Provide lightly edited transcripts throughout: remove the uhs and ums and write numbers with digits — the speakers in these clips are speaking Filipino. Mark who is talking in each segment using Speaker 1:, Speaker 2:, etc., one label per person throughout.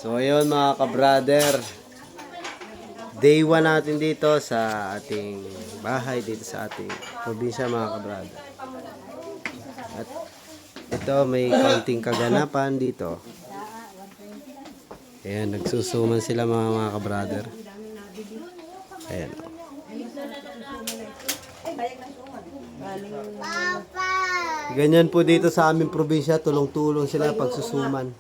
Speaker 1: So ayun mga ka-brother, day 1 natin dito sa ating bahay, dito sa ating probinsya mga ka-brother. At ito may kaunting kaganapan dito. Ayan, nagsusuman sila mga ka-brother. Ayan. Ganyan po dito sa aming probinsya, tulong-tulong sila pagsusuman.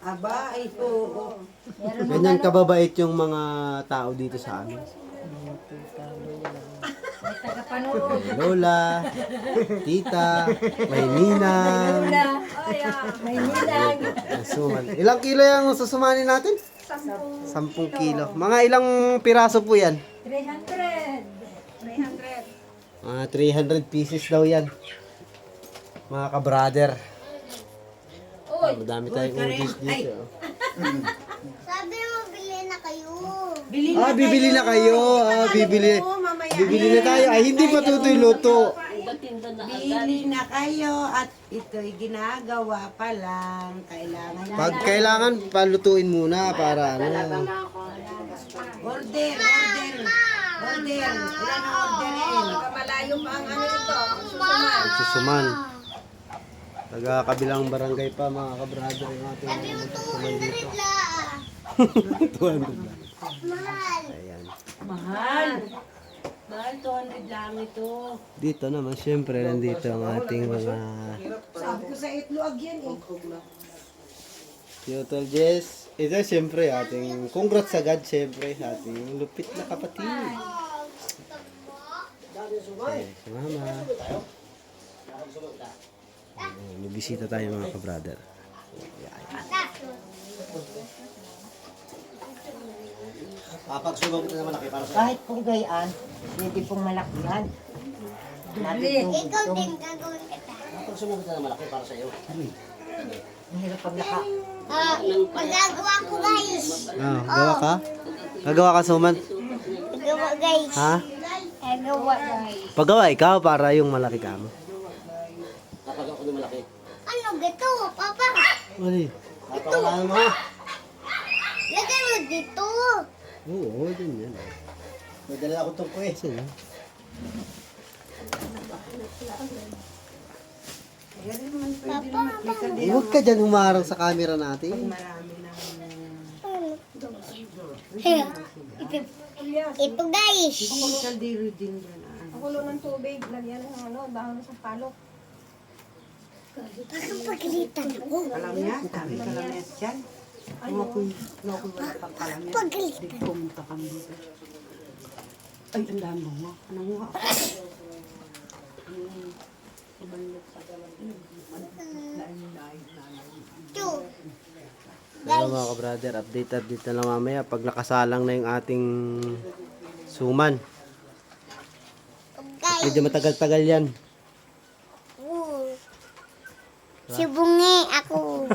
Speaker 1: Ganyan kababait yung mga tao dito sa amin. Lola, tita, may ninang. Suman. Ilang kilo yung susumanin natin? 10 kilo. Mga ilang piraso po yan? 300. Mga 300 pieces daw yan. Mga ka-brother. Madami tayong ugis dito.
Speaker 2: Sabi mo, bili na kayo.
Speaker 1: Bibili na kayo. Bibili na tayo. Ay, hindi pa tutoy luto.
Speaker 3: Bili na kayo at ito'y ginagawa pa lang.
Speaker 1: Pag kailangan, palutuin muna para ano.
Speaker 3: Order. Ilan ang orderin?
Speaker 4: Malayo pa ang ano ito, susuman.
Speaker 1: Susuman. Taga kabilang barangay pa mga ka-brother yung ating susuman dito. 200 lang.
Speaker 2: Mahal.
Speaker 1: Ayan.
Speaker 3: Mahal 200 lang ito.
Speaker 1: Dito naman, syempre, nandito ang ating mga
Speaker 3: Sabi ko sa itlog yan eh.
Speaker 1: Total Jess. Ito syempre ating congrats agad syempre ating lupit na kapatid. Okay, si Mama. May bisita tayo mga ka-brother. Papagsulong ko na malaki para sa
Speaker 5: Kahit pong gayaan, pwede pong malaki yan.
Speaker 2: Ikaw din gagawin kita.
Speaker 1: Papagsulong ko na malaki para sa iyo.
Speaker 5: Mahirap pag naka...
Speaker 2: Magagawa ko guys.
Speaker 1: Gawa ka? Gagawa ka suman?
Speaker 2: Gagawa guys.
Speaker 1: Ha?
Speaker 2: Gagawa guys.
Speaker 1: Paggawa ikaw para yung malaki ka mo.
Speaker 2: Ano gito, Papa?
Speaker 1: Mali. Papawalaan mo.
Speaker 2: Lagay mo dito.
Speaker 1: Oo, din yan. Madala ako itong question.
Speaker 2: Papa,
Speaker 1: Huwag ka dyan humarang sa camera natin.
Speaker 3: Marami na.
Speaker 2: ito guys.
Speaker 3: Yung kaldero din yan.
Speaker 4: Ang kulo ng tubig, lagyan ng ano, dahon ng sampalok.
Speaker 2: Pagalitan ako.
Speaker 3: Alam niya, sabi ka lang yan dyan. Ako'y wala pang kalam yan.
Speaker 2: Pagalitan.
Speaker 3: Di pumunta kami dito. Ay, ang dami mo. Anong nga?
Speaker 2: Two.
Speaker 1: Hello mga ka-brother, update na lang mamaya pag nakasalang na yung ating suman.
Speaker 2: Guys.
Speaker 1: Medyo matagal-tagal yan.
Speaker 2: Si Bungi, ako.